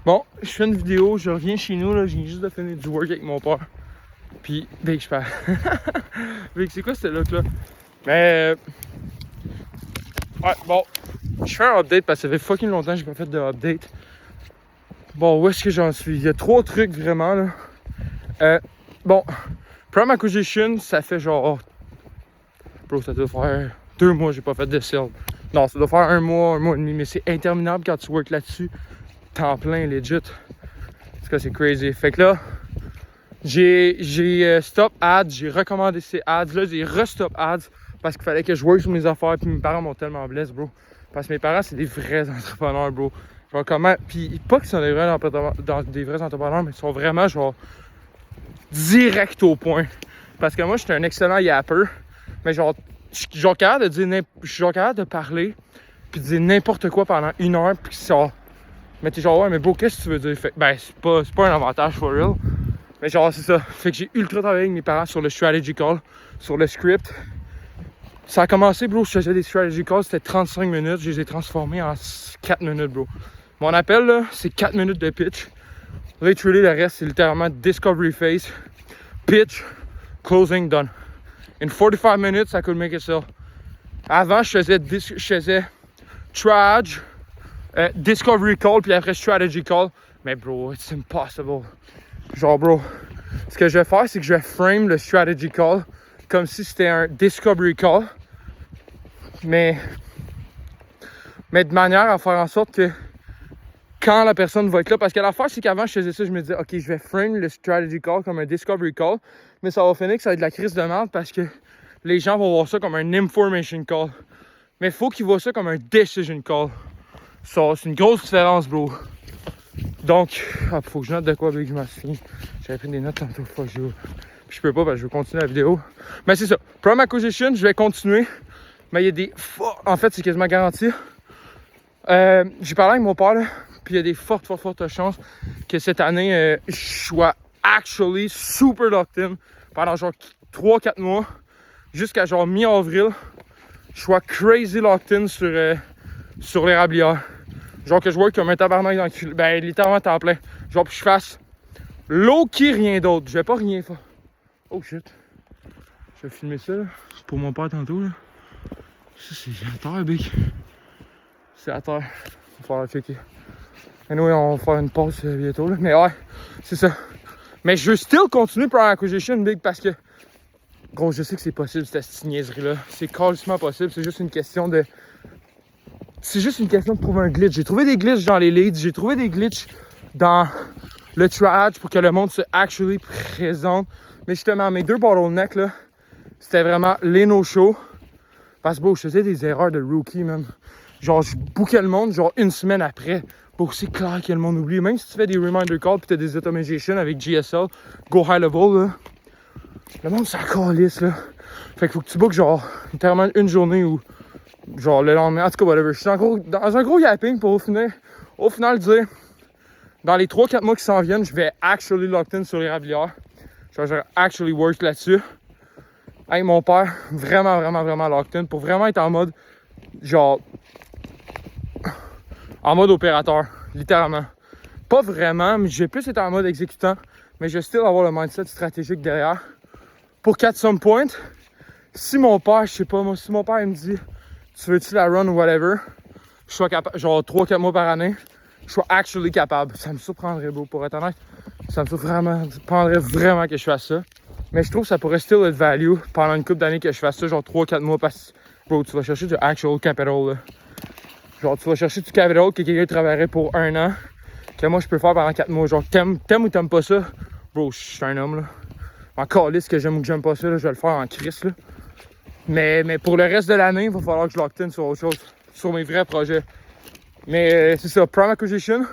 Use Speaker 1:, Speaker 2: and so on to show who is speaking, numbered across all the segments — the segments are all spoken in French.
Speaker 1: Bon, je fais une vidéo, je reviens chez nous, là, je viens juste de finir du work avec mon père. Puis, Big, je perds. Big, c'est quoi cette look-là? Mais... ouais, bon, je fais un update parce que ça fait fucking longtemps que j'ai pas fait de update. Bon, où est-ce que j'en suis? Il y a 3 trucs vraiment, là. Bon, Prime Acquisition, ça fait genre... bro, ça doit faire 2 mois que j'ai pas fait de sale. Non, ça doit faire 1 mois et demi, mais c'est interminable quand tu work là-dessus. Temps plein, legit. Parce que c'est crazy. Fait que là, j'ai stop ads, j'ai recommandé ces ads. Là, j'ai restop ads parce qu'il fallait que je work sur mes affaires. Puis mes parents m'ont tellement blessé, bro. Parce que mes parents, c'est des vrais entrepreneurs, bro. Genre comment. Puis pas qu'ils sont des vrais entrepreneurs, mais ils sont vraiment genre direct au point. Parce que moi, je suis un excellent yapper. Mais genre, je suis genre capable de dire, je suis genre capable de parler. Puis de dire n'importe quoi pendant 1 heure. Puis ça. Mais t'es genre, ouais, mais bro, qu'est-ce que tu veux dire? Fait, ben, c'est pas un avantage for real. Mais genre, c'est ça. Fait que j'ai ultra travaillé avec mes parents sur le strategy call, sur le script. Ça a commencé, bro, je faisais des strategy calls, c'était 35 minutes. Je les ai transformés en 4 minutes, bro. Mon appel, là, c'est 4 minutes de pitch. Literally, le reste, c'est littéralement discovery phase, pitch, closing, done. In 45 minutes, I could make it sell. Avant, je faisais triage, discovery call, puis après strategy call. Mais bro, it's impossible. Genre bro, ce que je vais faire, c'est que je vais frame le strategy call comme si c'était un discovery call. Mais de manière à faire en sorte que quand la personne va être là, parce que l'affaire, c'est qu'avant, je faisais ça, je me disais, ok, je vais frame le strategy call comme un discovery call, mais ça va finir que ça va être de la crise de merde parce que les gens vont voir ça comme un information call. Mais il faut qu'ils voient ça comme un decision call. Ça, c'est une grosse différence, bro. Donc, faut que je note de quoi, Big, je m'en souviens. J'avais pris des notes tantôt, fuck you. Puis je peux pas parce que je veux continuer la vidéo. Mais c'est ça. Prime Acquisition, je vais continuer. Mais il y a des... en fait, c'est quasiment garanti. J'ai parlé avec mon père, là. Puis il y a des fortes chances que cette année, je sois actually super locked in pendant genre 3-4 mois. Jusqu'à genre mi-avril. Je sois crazy locked in sur l'érablière. Genre que je work comme un tabarnak dans le cul. Ben, littéralement temps plein. Genre, puis je fasse low-key rien d'autre. Je vais pas rien faire. Oh shit. Je vais filmer ça, là. Pour mon père tantôt, là. Ça, c'est à terre, Big. C'est à terre. On va falloir checker. Anyway, on va faire une pause bientôt, là. Mais ouais, c'est ça. Mais je veux still continuer Prime Acquisition, Big, parce que... gros, je sais que c'est possible, cette niaiserie-là. C'est carrément possible. C'est juste une question de... c'est juste une question de trouver un glitch. J'ai trouvé des glitches dans les leads, j'ai trouvé des glitches dans le triage pour que le monde se actually présente. Mais justement, mes 2 bottlenecks, là, c'était vraiment les no-shows. Parce que, bon, je faisais des erreurs de rookie, même. Genre, je bookais le monde, genre, 1 semaine après. Bon, c'est clair que le monde oublie. Même si tu fais des reminder calls pis t'as des automations avec GSL, Go High Level, là, le monde s'en calisse, là. Fait qu'il faut que tu bookes, genre, littéralement 1 journée où... genre le lendemain, en tout cas, whatever. Je suis dans un gros yapping pour au final dire, dans les 3-4 mois qui s'en viennent, je vais actually locked in sur les rablières. Genre, je vais actually work là-dessus. Avec mon père, vraiment locked in pour vraiment être en mode, genre, en mode opérateur, littéralement. Pas vraiment, mais je vais plus être en mode exécutant, mais je vais still avoir le mindset stratégique derrière. Pour qu'à some point, si mon père, je sais pas moi, si mon père il me dit, tu veux-tu la run ou whatever, je sois capable, genre 3-4 mois par année, je sois actually capable. Ça me surprendrait, bro, pour être honnête. Ça me surprendrait vraiment que je fasse ça. Mais je trouve que ça pourrait still être value pendant une couple d'années que je fasse ça, genre 3-4 mois, parce que, bro, tu vas chercher du actual capital, là. Genre, tu vas chercher du capital que quelqu'un travaillerait pour 1 an, que moi, je peux faire pendant 4 mois. Genre, t'aimes ou t'aimes pas ça, bro, je suis un homme, là. Encore lisse que j'aime ou que j'aime pas ça, là, je vais le faire en crise, là. Mais pour le reste de l'année, il va falloir que je lock in sur autre chose, sur mes vrais projets. Mais c'est ça, Prime Acquisition,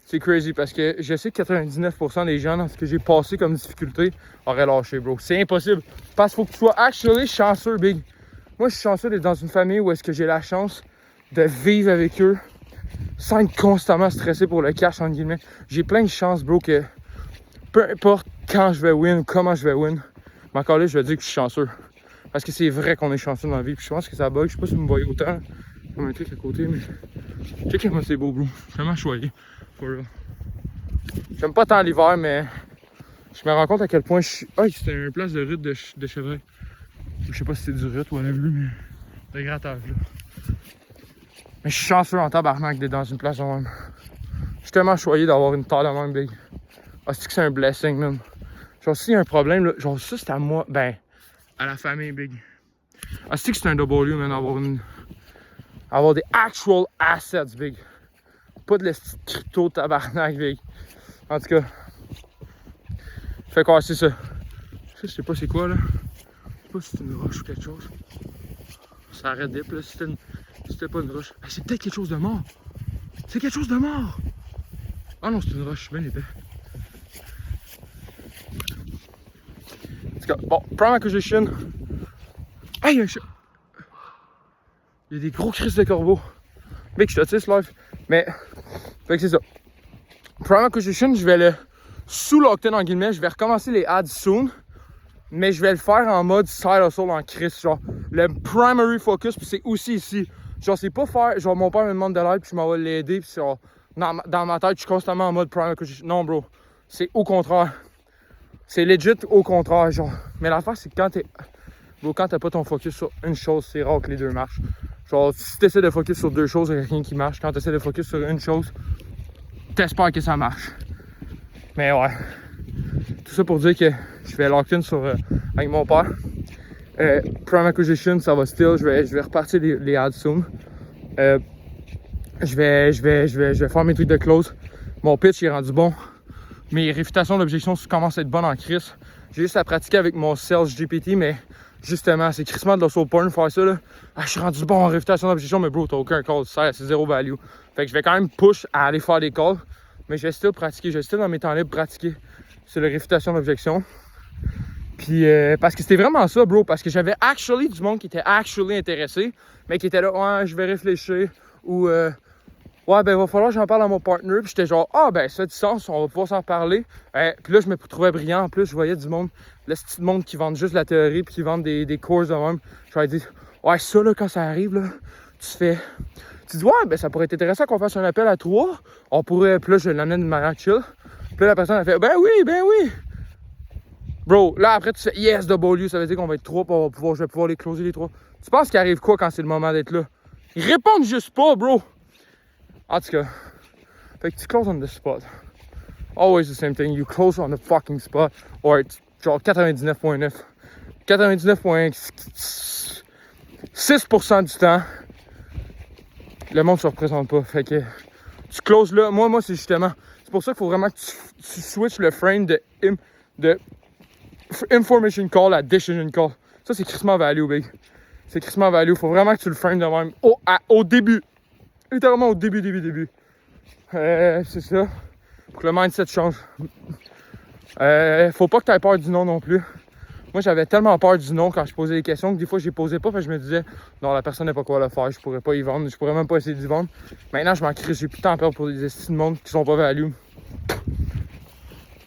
Speaker 1: c'est crazy parce que je sais que 99% des gens dans ce que j'ai passé comme difficulté auraient lâché, bro. C'est impossible. Parce qu'il faut que tu sois actually chanceux, Big. Moi, je suis chanceux d'être dans une famille où est-ce que j'ai la chance de vivre avec eux sans être constamment stressé pour le cash, entre guillemets. J'ai plein de chance, bro, que peu importe quand je vais win ou comment je vais win, mais encore là, je vais dire que je suis chanceux. Parce que c'est vrai qu'on est chanceux dans la vie. Puis je pense que ça bug. Je sais pas si vous me voyez autant. Comme un truc à côté, mais check comment c'est beau, bro. Vraiment choyé. For real. J'aime pas tant l'hiver, mais je me rends compte à quel point je suis. Ah, c'était une place de rut de chevreuil. Je sais pas si c'est du rut ou un vu, mais. De grattage, là. Mais je suis chanceux en tabarnak d'être dans une place de même. Je suis tellement choyé d'avoir une taille de même, big. Ah, c'est que c'est un blessing, man. Genre, s'il y a un problème, là, genre, ça, c'est à moi. Ben, à la famille, big. Ah, c'est que c'est un W, man, avoir des actual assets, big. Pas de l'esti crypto tabarnak, big. En tout cas. Fait quoi, c'est ça. Ça, je sais pas c'est quoi, là. Je sais pas si c'est une roche ou quelque chose. Ça arrête dip, là. C'était pas une roche. Ah, c'est peut-être quelque chose de mort. C'est quelque chose de mort. Ah non, c'est une roche. Je suis bien épais. En tout cas, bon, Prime Acquisition. Ah, il y a un chat. Il y a des gros crises de corbeaux. Mec, je te tisse live. Mais, fait que c'est ça. Prime Acquisition, je vais le sous-lockdown en guillemets. Je vais recommencer les ads soon. Mais je vais le faire en mode side hustle en crise. Genre, le primary focus, puis c'est aussi ici. Genre, c'est pas faire. Genre, mon père me demande de l'aide, puis je m'en vais l'aider, puis genre, dans ma tête, je suis constamment en mode Prime Acquisition. Non, bro. C'est au contraire. C'est legit au contraire, genre. Mais l'affaire, c'est que quand t'as pas ton focus sur une chose, c'est rare que les deux marchent. Genre, si t'essaies de focus sur deux choses, il n'y a rien qui marche. Quand t'essaies de focus sur une chose, t'espères que ça marche. Mais ouais. Tout ça pour dire que je vais lock in avec mon père. Prime Acquisition, ça va still. Je vais repartir les ads soon. Je vais faire mes trucs de close. Mon pitch est rendu bon. Mes réfutations d'objection commencent à être bonnes en crise. J'ai juste à pratiquer avec mon Sales GPT, mais justement, c'est crissement de la soul porn faire ça, là. Ah, je suis rendu bon en réfutation d'objection, mais bro, t'as aucun call, c'est zéro value. Fait que je vais quand même push à aller faire des calls, mais je vais still pratiquer, je vais still dans mes temps libres pratiquer sur la réfutation d'objection. Puis, parce que c'était vraiment ça, bro, parce que j'avais actually du monde qui était actually intéressé, mais qui était là, ouais, je vais réfléchir, ou ouais, ben, il va falloir que j'en parle à mon partner. Puis j'étais genre, ah, ben, ça a du sens, on va pouvoir s'en parler. Puis là, je me trouvais brillant. En plus, je voyais du monde, le petit monde qui vendent juste la théorie, puis qui vendent des courses de même. Je leur ai dit, ouais, ça, là, quand ça arrive, là, tu dis, ouais, ben, ça pourrait être intéressant qu'on fasse un appel à 3. On pourrait, puis là, je l'amène d'une manière chill. Puis là, la personne a fait, ben oui. Bro, là, après, tu fais, yes, W, ça veut dire qu'on va être 3, je vais pouvoir les closer les 3. Tu penses qu'il arrive quoi quand c'est le moment d'être là? Ils répondent juste pas, bro. En tout cas, fait que tu close on the spot. Always the same thing, you close on the fucking spot. Or it's genre 99.9. 99.6% du temps, le monde se représente pas. Fait que tu closes là. Moi c'est justement. C'est pour ça qu'il faut vraiment que tu switches le frame de information call à decision call. Ça, c'est crissement value, big. C'est crissement value. Faut vraiment que tu le frames de même au début. Littéralement au début. C'est ça. Pour que le mindset change. Faut pas que tu aies peur du non plus. Moi, j'avais tellement peur du non quand je posais des questions que des fois, je les posais pas parce que je me disais, non, la personne n'a pas quoi le faire, je pourrais pas y vendre, je pourrais même pas essayer d'y vendre. Maintenant, je m'en crie, j'ai plus de temps à perdre pour des estimes de monde qui sont pas value.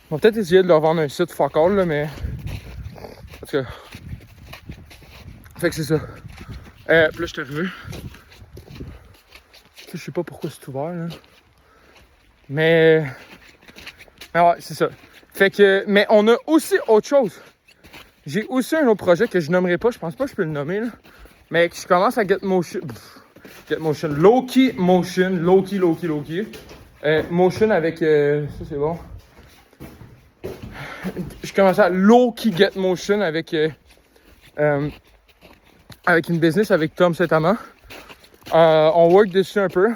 Speaker 1: On va peut-être essayer de leur vendre un site fuck all, là, mais. Parce que. Fait que c'est ça. Puis là, je suis arrivé. Je sais pas pourquoi c'est ouvert, là. Mais ouais, c'est ça. Fait que. Mais on a aussi autre chose. J'ai aussi un autre projet que je nommerai pas. Je pense pas que je peux le nommer, là. Mais je commence à Get Motion. Low-key Motion. Low-key. Motion avec. Ça, c'est bon. Je commence à low-key Get Motion avec une business avec Tom Saint-Amand. On work dessus un peu.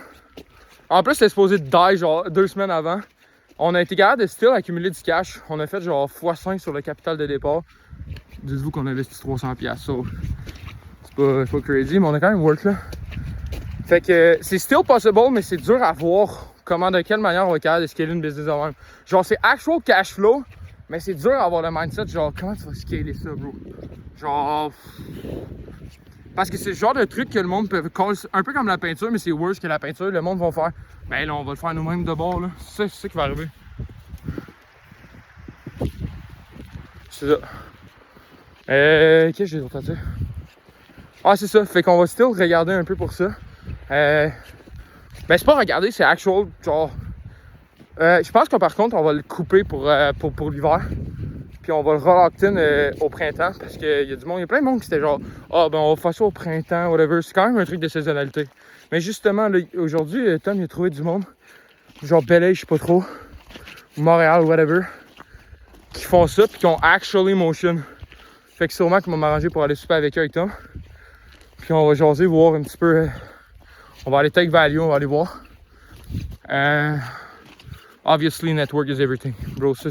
Speaker 1: En plus, c'était supposé die genre 2 semaines avant. On a été capable de still accumuler du cash. On a fait genre x5 sur le capital de départ. Dites-vous qu'on a investi 300$. So, c'est pas crazy, mais on a quand même work là. Fait que c'est still possible, mais c'est dur à voir comment, de quelle manière on va être capable de scaler une business de même. Genre, c'est actual cash flow, mais c'est dur à avoir le mindset. Genre, comment tu vas scaler ça, bro? Genre. Parce que c'est le genre de truc que le monde peut call, un peu comme la peinture, mais c'est worse que la peinture. Le monde va faire, ben là, on va le faire nous-mêmes de bord, là. C'est ça qui va arriver. C'est ça. Qu'est-ce que j'ai d'autre à dire? Ah, c'est ça. Fait qu'on va still regarder un peu pour ça. Ben, c'est pas regarder, c'est actual, genre, Je pense que par contre, on va le couper pour l'hiver. Puis on va le relock-in au printemps. Parce qu'il y a du monde, il y a plein de monde qui était genre, ah ben on va faire ça au printemps, whatever. C'est quand même un truc de saisonnalité. Mais justement, là, aujourd'hui, Tom, il a trouvé du monde. Genre Belley, je sais pas trop. Montréal, whatever. Qui font ça, puis qui ont actually motion. Fait que sûrement qu'ils vont m'arranger pour aller super avec eux, avec Tom. Puis on va jaser, voir un petit peu. On va aller take value, on va aller voir. Obviously, network is everything. Bro, ça,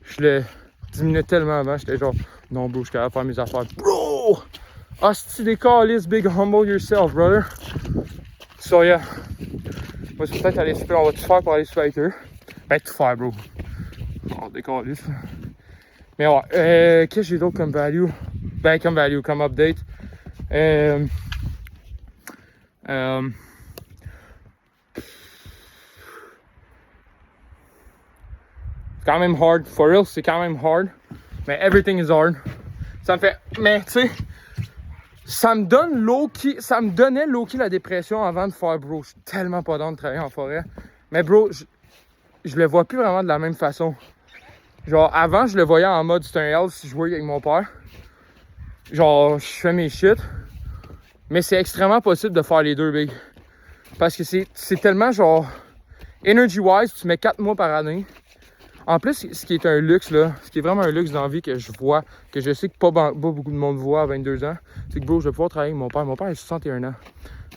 Speaker 1: je le diminuais tellement avant. J'étais genre, non, bro, je suis capable de faire mes affaires. Bro! Hostie des calices, big, humble yourself, brother. So, yeah. Moi, c'est peut-être aller super. On va tout faire pour aller super avec eux. Ben, tout faire, bro. Oh, des calices. Mais ouais, qu'est-ce que j'ai d'autre comme value? Ben, comme value, comme update. C'est quand même hard. For real, c'est quand même hard. Mais everything is hard. Ça me fait. Mais, tu sais, ça me donne low-key. Ça me donnait low-key la dépression avant de faire, bro. Je suis tellement pas dans de travailler en forêt. Mais, bro, je le vois plus vraiment de la même façon. Genre, avant, je le voyais en mode c'est un L si je jouais avec mon père. Genre, je fais mes shit. Mais c'est extrêmement possible de faire les deux, big. Parce que c'est tellement, genre, energy-wise, tu mets 4 mois par année. En plus, ce qui est un luxe, là, ce qui est vraiment un luxe dans la vie que je vois, que je sais que pas beaucoup de monde voit à 22 ans, c'est que, bro, je vais pouvoir travailler avec mon père. Mon père a 61 ans.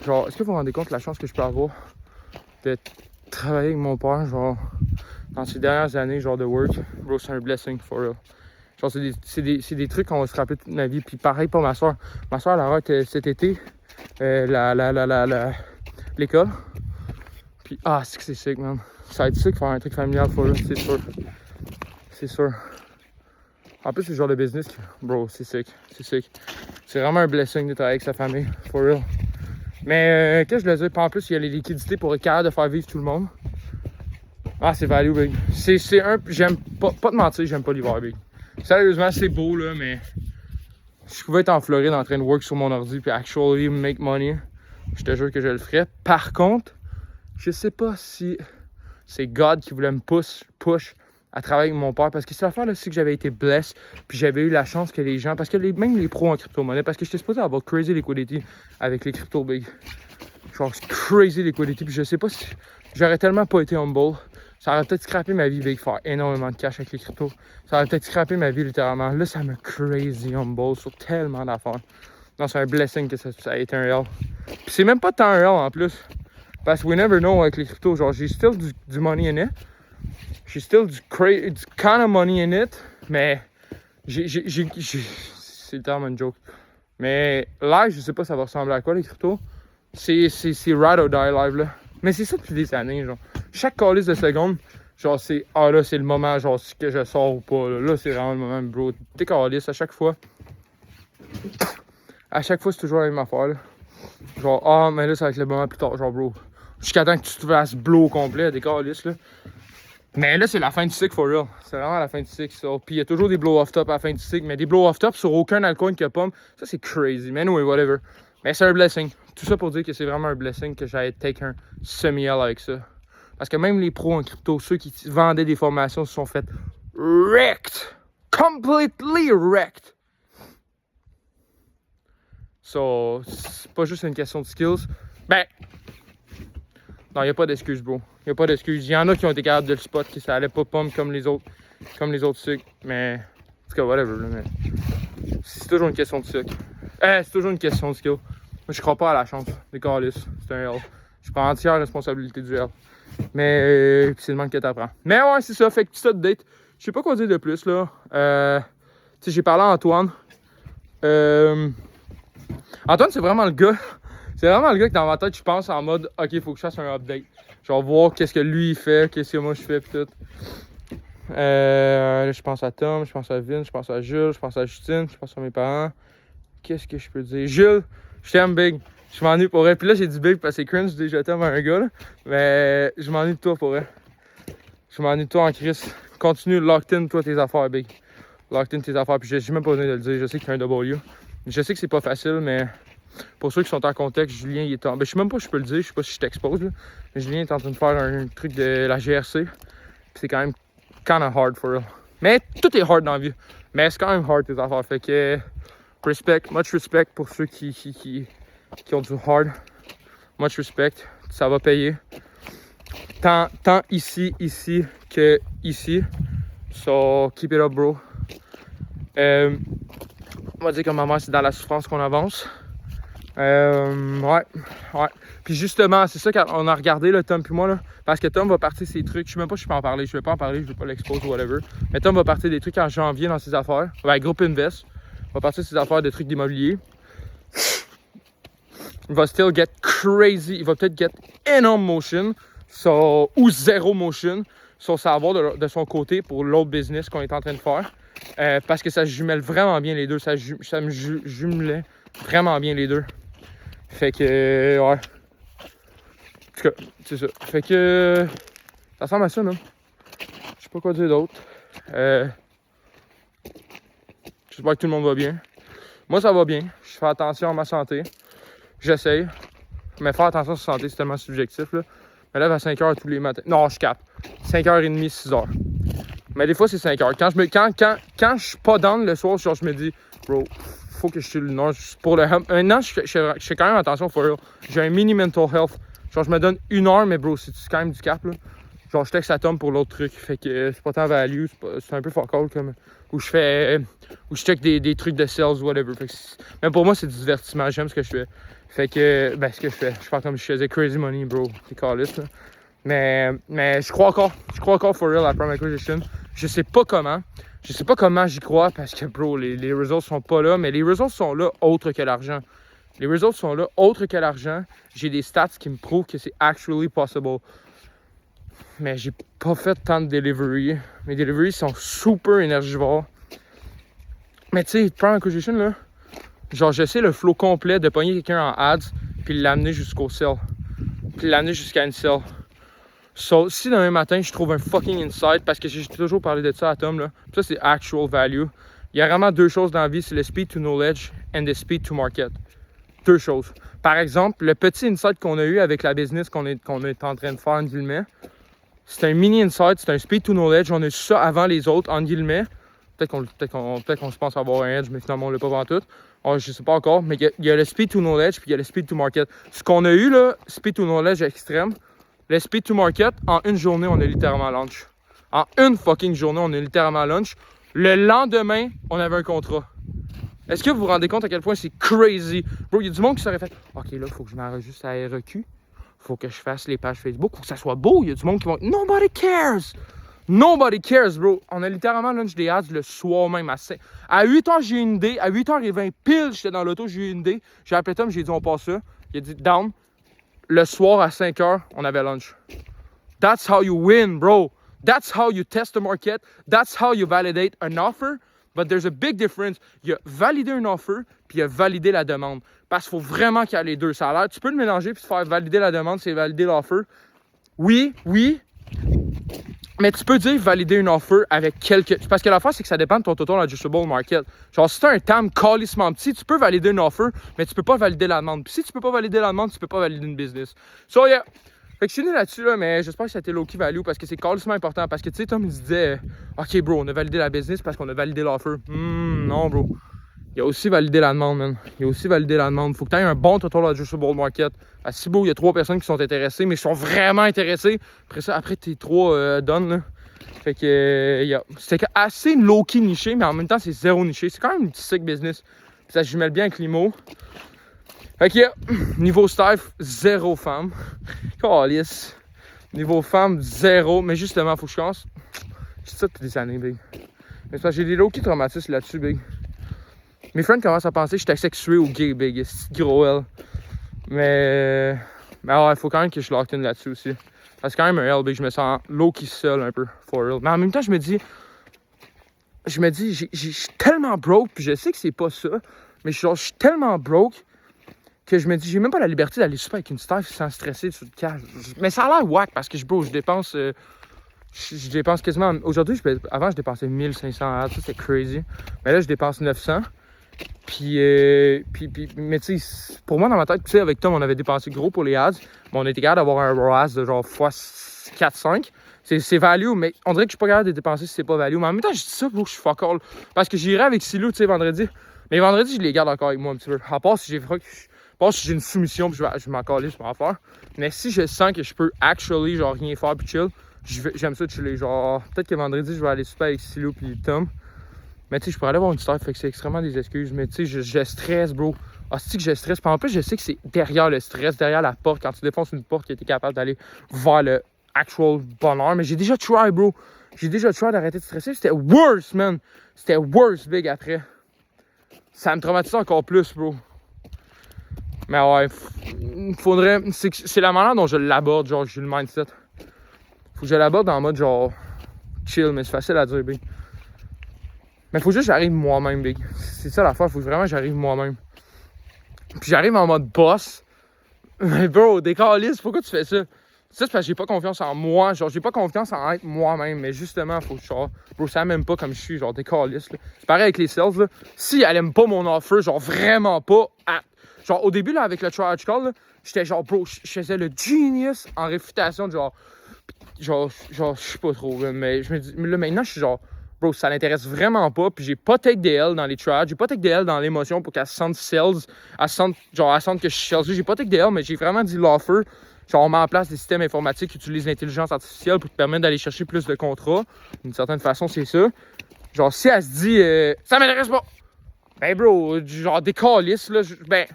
Speaker 1: Genre, est-ce que vous vous rendez compte de la chance que je peux avoir de travailler avec mon père, genre, dans ces dernières années, genre, de work? Bro, c'est un blessing, for real. Genre, c'est des trucs qu'on va se rappeler toute ma vie. Puis pareil pour ma soeur. Ma soeur, elle arrête cet été l'école. Puis, c'est que c'est sick, man. Ça va être sick faire un truc familial, for real, c'est sûr. C'est sûr. En plus, c'est le genre de business, bro, c'est sick. C'est sick. C'est vraiment un blessing de travailler avec sa famille, for real. Mais, qu'est-ce que je veux dire? Puis en plus, il y a les liquidités pour être capable de faire vivre tout le monde. C'est value, big. C'est un. J'aime pas te mentir, j'aime pas l'hiver, big. Sérieusement, c'est beau, là, mais je pouvais être en Floride en train de work sur mon ordi puis actually make money. Je te jure que je le ferais. Par contre, je sais pas si c'est God qui voulait me push à travailler avec mon père. Parce que c'est l'affaire, là, c'est que j'avais été blessé. Puis j'avais eu la chance que les gens. Parce que même les pros en crypto-monnaie. Parce que j'étais supposé avoir crazy liquidity avec les crypto big. Genre crazy liquidity. Puis je sais pas si. J'aurais tellement pas été humble. Ça aurait peut-être scrappé ma vie, big, faire énormément de cash avec les cryptos. Ça aurait peut-être scrappé ma vie, littéralement. Là, ça me crazy humble sur tellement d'affaires. Non, c'est un blessing que ça a été un L. Puis c'est même pas tant un L en plus. Parce que we never know avec les cryptos. Genre, j'ai still du money in it. J'ai still du kind of money in it. Mais c'est tellement une joke. Mais live, je sais pas ça va ressembler à quoi les cryptos. C'est ride or die live là. Mais c'est ça depuis des années, genre. Chaque calice de seconde, genre c'est là c'est le moment, genre que je sors ou pas. Là c'est vraiment le moment, bro. T'es calice à chaque fois. À chaque fois c'est toujours la même affaire là. Genre mais là ça va être le moment plus tard, genre bro. Jusqu'à temps que tu te fasses blow au complet, des calices là. Mais là c'est la fin du cycle for real. C'est vraiment la fin du cycle ça. Puis il y a toujours des blow-off top à la fin du cycle. Mais des blow-off top sur aucun altcoin que pomme, ça c'est crazy. Mais anyway, whatever. Mais c'est un blessing. Tout ça pour dire que c'est vraiment un blessing que j'allais take un semi-L avec ça. Parce que même les pros en crypto, ceux qui vendaient des formations se sont fait wrecked. Completely wrecked. So, c'est pas juste une question de skills. Ben, non, il n'y a pas d'excuses, bro. Il n'y a pas d'excuses. Il y en a qui ont été capables de le spot, que ça allait pas pomme comme les autres cycles. Mais, en tout cas, whatever. Là, mais c'est toujours une question de cycle. C'est toujours une question de skill. Moi, je crois pas à la chance. Des calices, c'est un L. Je prends entière responsabilité du L. Mais c'est le manque que t'apprends. Mais ouais, c'est ça. Fait que petit update. Je sais pas quoi dire de plus, là. Tu sais, j'ai parlé à Antoine. Antoine, c'est vraiment le gars. C'est vraiment le gars que dans ma tête, je pense en mode, OK, il faut que je fasse un update. Genre, voir qu'est-ce que lui, il fait, qu'est-ce que moi, je fais, pis tout. Là, je pense à Tom, je pense à Vince, je pense à Jules, je pense à Justine, je pense à mes parents. Qu'est-ce que je peux dire? Jules, je t'aime big. Je m'ennuie pour elle. Puis là, j'ai dit big parce que c'est cringe, je dis je t'aime à un gars, là. Mais je m'ennuie de toi pour elle. Je m'ennuie de toi en Chris. Continue, locked in, toi, tes affaires, big. Locked in tes affaires. Puis j'ai même pas besoin de le dire. Je sais que tu as un W. Je sais que c'est pas facile, mais Pour ceux qui sont en contexte, Julien, il est en... Ben, je sais même pas si je peux le dire, je sais pas si je t'expose, là. Mais Julien est en train de faire un truc de la GRC. Puis c'est quand même kinda hard for real. Mais tout est hard dans la vie. Mais c'est quand même hard tes affaires. Fait que much respect pour ceux qui ont du hard. Much respect. Ça va payer. Tant ici que ici. So keep it up, bro. On va dire que ma mère, c'est dans la souffrance qu'on avance. Ouais. Puis justement, c'est ça qu'on a regardé, là, Tom puis moi, là. Parce que Tom va partir ses trucs. Je sais même pas si je peux en parler. Je vais pas en parler, je vais pas l'exposer ou whatever. Mais Tom va partir des trucs en janvier dans ses affaires. Ouais, Groupe Invest. Va partir ses affaires de trucs d'immobilier. Il va still get crazy. Il va peut-être get énorme motion. So, ou zéro motion. Sur savoir de son côté pour l'autre business qu'on est en train de faire. Parce que ça jumelle vraiment bien les deux. Ça me jumelait vraiment bien les deux. Fait que, ouais. En tout cas, c'est ça. Fait que, ça ressemble à ça, non? Je sais pas quoi dire d'autre. J'espère que tout le monde va bien. Moi, ça va bien. Je fais attention à ma santé. J'essaye. Mais faire attention à sa santé, c'est tellement subjectif, là. Je me lève à 5h tous les matins. Non, je capte. 5h30, 6h. Mais des fois, c'est 5h. Quand je suis pas down le soir, genre, je me dis, bro, faut que je tue le nord pour le help. Maintenant, je fais quand même attention, for real. J'ai un mini mental health. Genre, je me donne 1 heure, mais bro, c'est quand même du cap, là. Genre, je texte à Tom pour l'autre truc. Fait que c'est pas tant value, c'est un peu fuck all, comme. Où je check des trucs de sales, whatever. Fait que même pour moi, c'est du divertissement. J'aime ce que je fais. Fait que, ce que je fais. Je fais comme je faisais crazy money, bro. C'est calice, là. Mais je crois encore for real à Prime Acquisition. Je sais pas comment j'y crois parce que, bro, les results sont pas là. Mais les results sont là autre que l'argent. Les results sont là autre que l'argent. J'ai des stats qui me prouvent que c'est actually possible. Mais j'ai pas fait tant de delivery. Mes deliveries sont super énergivores. Mais tu sais, Prime Acquisition, là, genre, je sais le flow complet de pogner quelqu'un en ads puis l'amener jusqu'au sell. Puis l'amener jusqu'à une sell. So, si demain matin, je trouve un fucking insight, parce que j'ai toujours parlé de ça à Tom, là, ça c'est actual value. Il y a vraiment deux choses dans la vie, c'est le speed to knowledge and the speed to market. Deux choses. Par exemple, le petit insight qu'on a eu avec la business qu'on est en train de faire, en guillemets, c'est un mini insight, c'est un speed to knowledge. On a eu ça avant les autres, en guillemets. Peut-être qu'on se pense avoir un edge, mais finalement on l'a pas avant tout. Je sais pas encore, mais il y a le speed to knowledge puis il y a le speed to market. Ce qu'on a eu là, speed to knowledge extrême, le speed to market, en une journée, on a littéralement lunch. En une fucking journée, on a littéralement lunch. Le lendemain, on avait un contrat. Est-ce que vous vous rendez compte à quel point c'est crazy? Bro, il y a du monde qui s'aurait fait « Ok, là, il faut que je m'enregistre à REQ. Faut que je fasse les pages Facebook. Faut que ça soit beau. » Il y a du monde qui va « Nobody cares! » Nobody cares, bro. On a littéralement lunch des ads le soir même. À 8h, j'ai eu une idée. À 8h20 pile, j'étais dans l'auto, j'ai eu une idée. J'ai appelé Tom, j'ai dit « On passe ça. » Il a dit « Down. » Le soir, à 5h, on avait lunch. That's how you win, bro. That's how you test the market. That's how you validate an offer. But there's a big difference. Il y a valider un offer, puis il y a valider la demande. Parce qu'il faut vraiment qu'il y ait les deux. Ça a l'air, tu peux le mélanger, puis faire valider la demande, c'est valider l'offer. Oui. Mais tu peux dire valider une offer avec quelques... Parce que l'affaire, c'est que ça dépend de ton total adjustable market. Genre, si tu as un TAM calissement petit, tu peux valider une offer, mais tu peux pas valider la demande. Puis si tu peux pas valider la demande, tu peux pas valider une business. So, yeah. Fait que je suis né là-dessus, là, mais j'espère que ça a été low-key value parce que c'est calissement important. Parce que, tu sais, Tom, il se disait, OK, bro, on a validé la business parce qu'on a validé l'offer. Non, bro. Il a aussi validé la demande, man. Il a aussi validé la demande. Faut que tu aies un bon total adjustable market. À si beau, il y a 3 personnes qui sont intéressées, mais qui sont vraiment intéressées. Après tes 3 done, là. Fait que, c'était assez low-key niché, mais en même temps, c'est zéro niché. C'est quand même une petite sick business. Puis ça jumelle bien avec l'IMO. Fait que, niveau staff, 0 femme. Calice. Niveau femme, 0. Mais justement, faut que je commence. C'est ça depuis des années, big. Mais c'est parce que j'ai des low-key traumatismes là-dessus, big. Mes friends commencent à penser que j'étais sexué ou gay, big. C'est gros L. Mais ouais, faut quand même que je lock in là-dessus aussi. C'est quand même un L, big. Je me sens low-key seul un peu, for real. Mais en même temps, je me dis, je suis tellement broke, puis je sais que c'est pas ça. Mais je suis tellement broke que je me dis, j'ai même pas la liberté d'aller super avec une staff sans stresser sur le cash. Mais ça a l'air whack parce que je dépense. Je dépense quasiment. Aujourd'hui, avant, je dépensais 1500 ads. Ça, c'est crazy. Mais là, je dépense 900. Mais tu sais, pour moi, dans ma tête, tu sais, avec Tom, on avait dépensé gros pour les ads, mais on était capable d'avoir un ROAS de genre x 4-5. C'est value, mais on dirait que je suis pas capable de dépenser si c'est pas value. Mais en même temps, je dis ça pour que je suis fuck all. Parce que j'irai avec Silou, tu sais, vendredi. Mais vendredi, je les garde encore avec moi un petit peu. À part si j'ai une soumission, puis je m'en calisse pour en faire. Mais si je sens que je peux actually, genre, rien faire puis chill, j'aime ça chiller. Genre, peut-être que vendredi, je vais aller super avec Silou puis Tom. Mais tu sais, je pourrais aller voir une star, fait que c'est extrêmement des excuses. Mais tu sais, je stresse, bro. Ah, c'est que je stresse. Puis en plus, je sais que c'est derrière le stress, derrière la porte, quand tu défonces une porte, que t'es capable d'aller vers le actual bonheur. Mais j'ai déjà try, bro. J'ai déjà try d'arrêter de stresser. C'était worse, man. C'était worse, big, après. Ça me traumatise encore plus, bro. Mais ouais, faudrait. C'est la manière dont je l'aborde, genre, j'ai le mindset. Faut que je l'aborde en mode, genre, chill, mais c'est facile à dire, big. Mais faut juste que j'arrive moi-même, big. C'est ça l'affaire, faut vraiment que j'arrive moi-même. Puis j'arrive en mode boss. Mais bro, décaliste, pourquoi tu fais ça? Ça, c'est parce que j'ai pas confiance en moi. Genre, j'ai pas confiance en être moi-même. Mais justement, faut que je genre, bro, ça m'aime pas comme je suis, genre, décaliste, là. C'est pareil avec les sales, là. Si elle aime pas mon offer, genre, vraiment pas. Genre, au début, là, avec le charge call, là, j'étais genre, bro, je faisais le genius en réfutation, genre, je sais pas trop, là, mais je me dis, mais là, maintenant, je suis genre, bro, ça l'intéresse vraiment pas, puis j'ai pas take DL dans les trials, j'ai pas take DL dans l'émotion pour qu'elle se sente sales, elle sente que je suis sales, j'ai pas take DL, mais j'ai vraiment dit l'offer, genre on met en place des systèmes informatiques qui utilisent l'intelligence artificielle pour te permettre d'aller chercher plus de contrats, d'une certaine façon, c'est ça. Genre, si elle se dit, ça m'intéresse pas, ben bro, genre des calices, là, ben,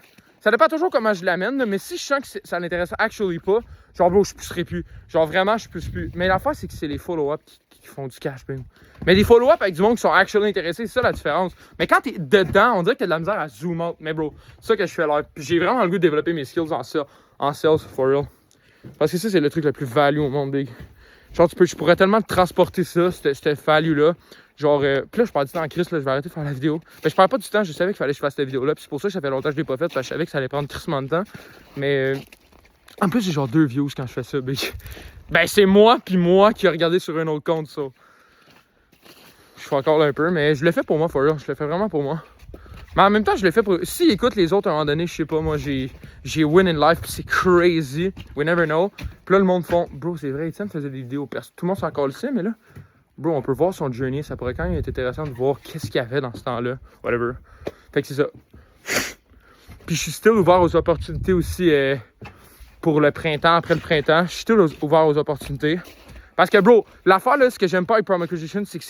Speaker 1: ça dépend toujours comment je l'amène, là, mais si je sens que ça l'intéresse actually pas, genre bro, je pousserai plus, genre vraiment, je pousse plus. Mais l'affaire, c'est que c'est les follow-up qui font du cash, bro. Mais des follow-up avec du monde qui sont actually intéressés, c'est ça la différence. Mais quand t'es dedans, on dirait que t'as de la misère à zoom out. Mais bro, c'est ça que je fais là. Puis j'ai vraiment le goût de développer mes skills en sales, for real. Parce que ça, c'est le truc le plus value au monde, big. Genre, je pourrais tellement te transporter ça, cette value-là. Genre, puis là, je parle du temps en crise, là, je vais arrêter de faire la vidéo. Mais je parle pas du temps, je savais qu'il fallait que je fasse cette vidéo-là. Puis c'est pour ça que ça fait longtemps que je l'ai pas faite, parce que je savais que ça allait prendre crissement de temps. Mais en plus, j'ai genre 2 views quand je fais ça, big. Ben, c'est moi, puis moi qui a regardé sur un autre compte, ça. Je fais encore un peu, mais je le fais pour moi, for real. Je le fais vraiment pour moi. Mais en même temps, je le fais pour. Si écoute les autres à un moment donné, je sais pas, moi, j'ai win in life, puis c'est crazy. We never know. Puis là, le monde font. Bro, c'est vrai, Étienne faisait des vidéos. Tout le monde s'en colle, mais là, bro, on peut voir son journey. Ça pourrait quand même être intéressant de voir qu'est-ce qu'il y avait dans ce temps-là. Whatever. Fait que c'est ça. Puis je suis still ouvert aux opportunités aussi pour le printemps, après le printemps. Je suis still ouvert aux opportunités. Parce que, bro, l'affaire, là, ce que j'aime pas avec Prime Acquisition, c'est que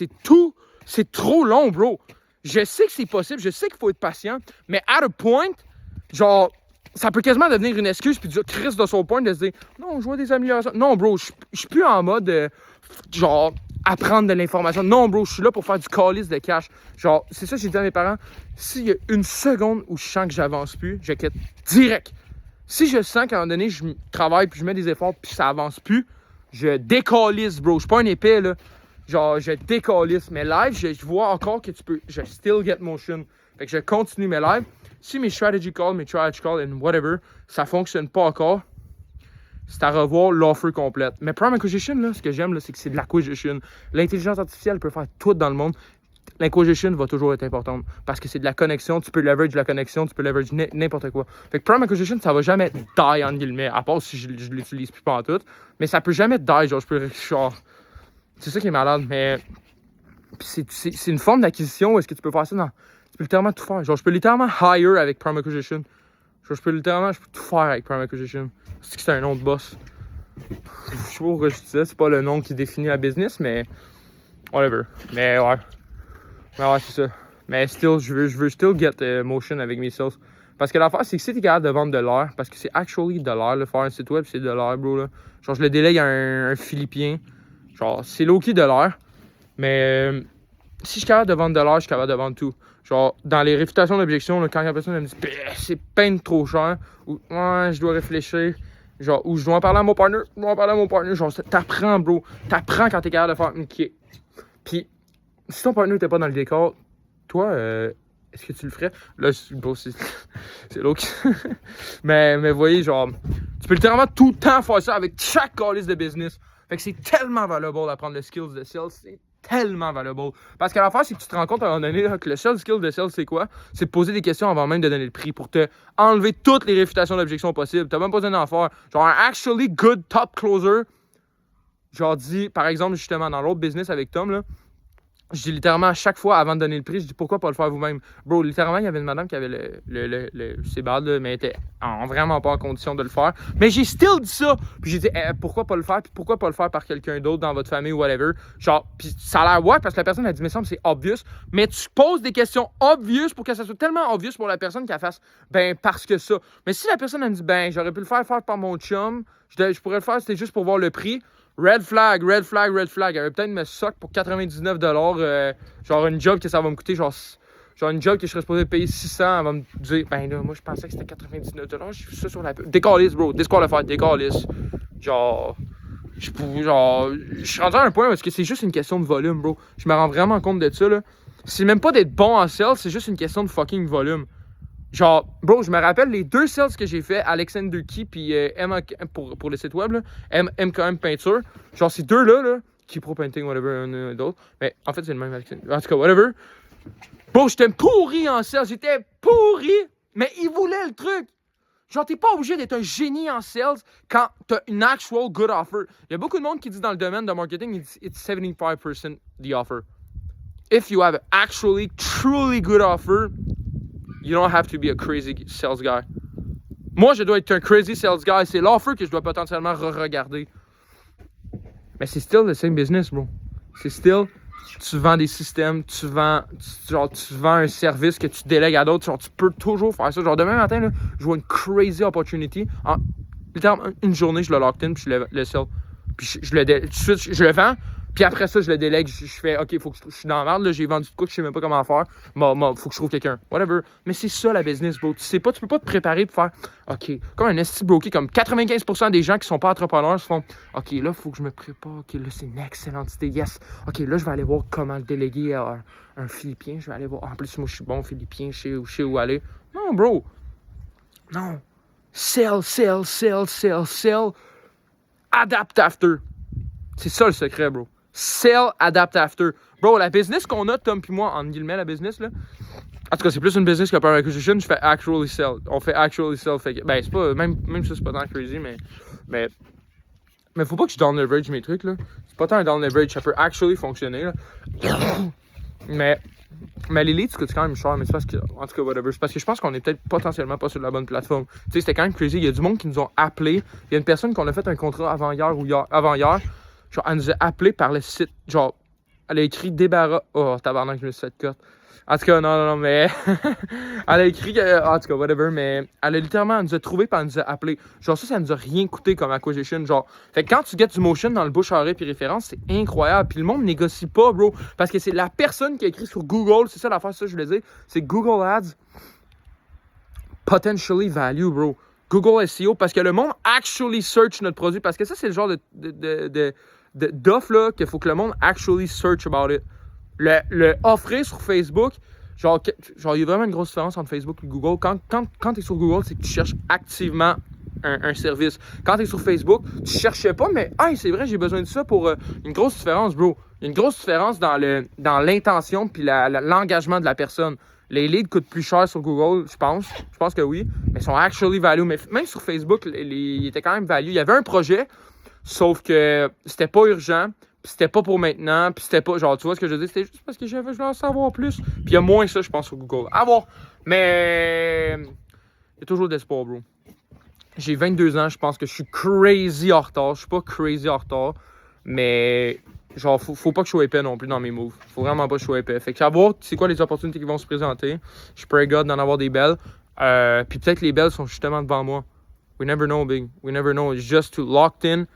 Speaker 1: c'est trop long, bro. Je sais que c'est possible, je sais qu'il faut être patient, mais at a point, genre, ça peut quasiment devenir une excuse, puis dire Chris de son point de se dire non, je vois des améliorations. Non, bro, je suis plus en mode genre apprendre de l'information. Non, bro, je suis là pour faire du calice de cash. Genre, c'est ça que j'ai dit à mes parents. S'il y a une seconde où je sens que j'avance plus, je quitte direct. Si je sens qu'à un moment donné, je travaille, puis je mets des efforts, puis ça avance plus, je décalisse, bro. Je suis pas un épée, là. Genre, je décalisse. Mais live, je vois encore que tu peux. Je still get motion. Fait que je continue mes lives. Si mes strategy calls, mes triage calls, and whatever, ça fonctionne pas encore, c'est à revoir l'offer complète. Mais Prime Acquisition, là, ce que j'aime, là, c'est que c'est de l'acquisition. L'intelligence artificielle peut faire tout dans le monde. L'acquisition va toujours être importante. Parce que c'est de la connexion. Tu peux leverage la connexion, tu peux leverage n'importe quoi. Fait que Prime Acquisition, ça va jamais die, entre guillemets. À part si je l'utilise plus pas en tout. Mais ça peut jamais die. Genre, je peux. Genre. C'est ça qui est malade, mais c'est une forme d'acquisition où est-ce que tu peux faire ça dans. Tu peux littéralement tout faire. Genre, je peux littéralement hire avec Prime Acquisition. Genre, je peux tout faire avec Prime Acquisition. C'est un nom de boss. Je sais pas pourquoi je dis ça, c'est pas le nom qui définit la business, mais. Whatever. Mais ouais. Mais ouais, c'est ça. Mais still, je veux still get motion avec mes sales. Parce que l'affaire, c'est que si t'es capable de vendre de l'heure, parce que c'est actually de l'heure, faire un site web, c'est de l'heure, bro. Là. Genre, je le délègue à un Philippien. Genre, c'est low-key de l'heure, mais si je suis capable de vendre de l'heure, je suis capable de vendre tout. Genre, dans les réfutations d'objection, quand la personne me dit « c'est peine trop cher » ou « ouais, je dois réfléchir », genre, ou « je dois en parler à mon partner », genre, t'apprends, bro. T'apprends quand t'es capable de faire une kick. Puis, si ton partner n'était pas dans le décor, toi, est-ce que tu le ferais? Là, bro, c'est low-key. mais vous voyez, genre, tu peux littéralement tout le temps faire ça avec chaque calice de business. Fait que c'est tellement valuable d'apprendre les skills de sales. C'est tellement valuable. Parce que l'affaire, c'est que tu te rends compte à un moment donné là, que le seul skill de sales, c'est quoi? C'est de poser des questions avant même de donner le prix pour te enlever toutes les réfutations d'objections possibles. T'as même pas besoin d'en faire. Genre un actually good top closer, genre dit, par exemple, justement, dans l'autre business avec Tom, là, je dis littéralement à chaque fois avant de donner le prix, je dis pourquoi pas le faire vous-même. Bro, littéralement, il y avait une madame qui avait c'est bad, là, mais elle était vraiment pas en condition de le faire. Mais j'ai still dit ça. Puis j'ai dit pourquoi pas le faire, puis pourquoi pas le faire par quelqu'un d'autre dans votre famille ou whatever. Genre, puis ça a l'air wack parce que la personne a dit, mais ça me c'est obvious. Mais tu poses des questions obvious pour que ça soit tellement obvious pour la personne qu'elle fasse, ben parce que ça. Mais si la personne elle me dit, ben j'aurais pu le faire par mon chum, je pourrais le faire, c'était juste pour voir le prix. Red flag, red flag, red flag. Elle va peut-être me suck pour 99$, genre une job que ça va me coûter, genre une job que je serais supposé payer 600. Elle va me dire, ben là, moi je pensais que c'était 99$. J'ai vu ça sur la pub. Décalisse, bro, disqualified, décalisse. Genre, je suis rendu à un point parce que c'est juste une question de volume, bro. Je me rends vraiment compte de ça, là. C'est même pas d'être bon en sales, c'est juste une question de fucking volume. Genre, bro, je me rappelle les 2 sales que j'ai fait, Alexander Key puis pour le site web, là, MKM Peinture. Genre, ces deux-là, là, Key Pro Painting, whatever, un d'autre. Mais en fait, c'est le même Alexander. En tout cas, whatever. Bro, j'étais pourri en sales, j'étais pourri, mais ils voulaient le truc. Genre, t'es pas obligé d'être un génie en sales quand t'as une actual good offer. Il y a beaucoup de monde qui dit dans le domaine de marketing, it's 75% the offer. If you have an actually, truly good offer, you don't have to be a crazy sales guy. Moi, je dois être un crazy sales guy. C'est l'offer que je dois potentiellement re-regarder. Mais c'est still the same business, bro. C'est still, tu vends des systèmes, tu vends un service que tu délègues à d'autres. Genre, tu peux toujours faire ça. Genre, demain matin, là, je vois une crazy opportunity. Littéralement, une journée, je le lock in, puis je le sell. Puis je le vends. Puis après ça, je le délègue, je fais, OK, faut que je suis dans la merde, là, j'ai vendu de quoi que je sais même pas comment faire. Faut que je trouve quelqu'un. Whatever. Mais c'est ça la business, bro. Tu peux pas te préparer pour faire, OK, comme un esti broker, comme 95% des gens qui sont pas entrepreneurs se font, OK, là, faut que je me prépare. OK, là, c'est une excellente idée. Yes. OK, là, je vais aller voir comment le déléguer à un Philippien. Je vais aller voir. En plus, moi, je suis bon Philippien, je sais où aller. Non, bro. Non. Sell. Adapt after. C'est ça le secret, bro. Sell, adapt after. Bro, la business qu'on a, Tom puis moi, en guillemets, la business, là. En tout cas, c'est plus une business que par acquisition. Je fais actually sell. On fait actually sell. Fait que, ben, c'est pas, même ça, c'est pas tant crazy, mais faut pas que je down leverage mes trucs, là. C'est pas tant un down leverage. Ça peut actually fonctionner, là. mais les leads coûtent quand même cher, mais c'est parce que, en tout cas, whatever. C'est parce que je pense qu'on est peut-être potentiellement pas sur la bonne plateforme. Tu sais, c'était quand même crazy. Il y a du monde qui nous ont appelé. Il y a une personne qu'on a fait un contrat avant-hier ou avant-hier. Genre, elle nous a appelé par le site. Genre, elle a écrit débarras. Oh, tabarnak, je me suis fait cut. En tout cas, non, mais. Elle a écrit. En tout cas, whatever, mais elle a littéralement, elle nous a trouvé par elle nous a appelé. Genre, ça nous a rien coûté comme acquisition. Genre, fait que quand tu get du motion dans le bouche à oreille puis référence, c'est incroyable. Puis le monde négocie pas, bro. Parce que c'est la personne qui a écrit sur Google. C'est ça l'affaire, ça, je voulais dire. C'est Google Ads. Potentially value, bro. Google SEO. Parce que le monde actually search notre produit. Parce que ça, c'est le genre d'offre là qu'il faut que le monde actually search about it. Le offrir sur Facebook, genre il y a vraiment une grosse différence entre Facebook et Google. Quand tu es sur Google, c'est que tu cherches activement un service. Quand tu es sur Facebook, tu cherchais pas, mais hey, c'est vrai, j'ai besoin de ça pour une grosse différence, bro. Il y a une grosse différence dans l'intention puis l'engagement de la personne. Les leads coûtent plus cher sur Google, je pense. Je pense que oui. Mais ils sont actually value. Mais même sur Facebook, ils étaient quand même value. Il y avait un projet. Sauf que c'était pas urgent, puis c'était pas pour maintenant, puis c'était pas, genre, tu vois ce que je veux dire, c'était juste parce que je voulais en savoir plus. Puis il y a moins ça, je pense, sur Google. À voir. Mais il y a toujours d'espoir, bro. J'ai 22 ans, je pense que je suis crazy en retard. Je suis pas crazy en retard, mais genre, faut pas que je sois épais non plus dans mes moves. Faut vraiment pas que je sois épais. Fait que à voir c'est quoi les opportunités qui vont se présenter. Je pray God d'en avoir des belles. Puis peut-être les belles sont justement devant moi. We never know, big. We never know. It's just to locked in.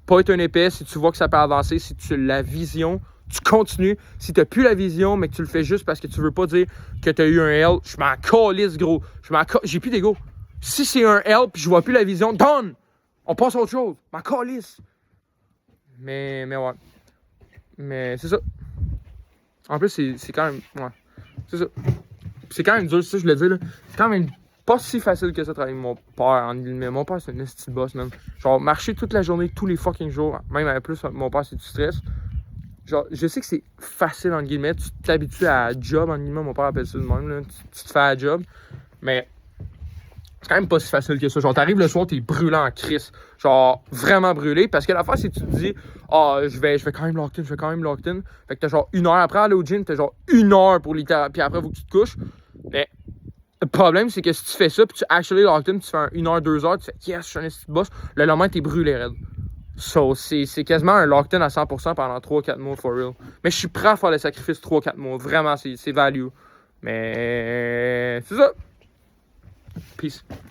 Speaker 1: Pas être un épais, si tu vois que ça peut avancer, si tu as la vision, tu continues. Si tu n'as plus la vision, mais que tu le fais juste parce que tu veux pas dire que tu as eu un L, je m'en calisse, gros. J'ai plus d'ego. Si c'est un L puis je vois plus la vision, done! On passe à autre chose. M'en calisse. Mais ouais. Mais c'est ça. En plus, c'est quand même. Ouais. C'est ça. C'est quand même dur, c'est ça, je voulais dire, là. C'est quand même pas si facile que ça de travailler avec mon père. Mais mon père, c'est un esti de boss, man. Genre, marcher toute la journée, tous les fucking jours. Même avec plus, mon père, c'est du stress. genre, je sais que c'est facile, entre guillemets, tu t'habitues à la job, entre guillemets, mon père appelle ça de même, là, tu te fais à la job, mais c'est quand même pas si facile que ça. Genre, t'arrives le soir, t'es brûlant en crise. Genre, vraiment brûlé. Parce que l'affaire, c'est que tu te dis, je vais quand même locked in. Fait que t'as genre 1 heure après aller au gym, t'as genre 1 heure pour littéralement. Puis après, faut que tu te couches. Mais le problème, c'est que si tu fais ça, puis tu actually locked in, tu fais 1 heure, 2 heures, tu fais yes, je suis un petit boss. Le lendemain, t'es brûlé raide. So, c'est quasiment un locked in à 100% pendant 3-4 mois, for real. Mais je suis prêt à faire le sacrifice 3-4 mois. Vraiment, c'est value. Mais c'est ça. Peace.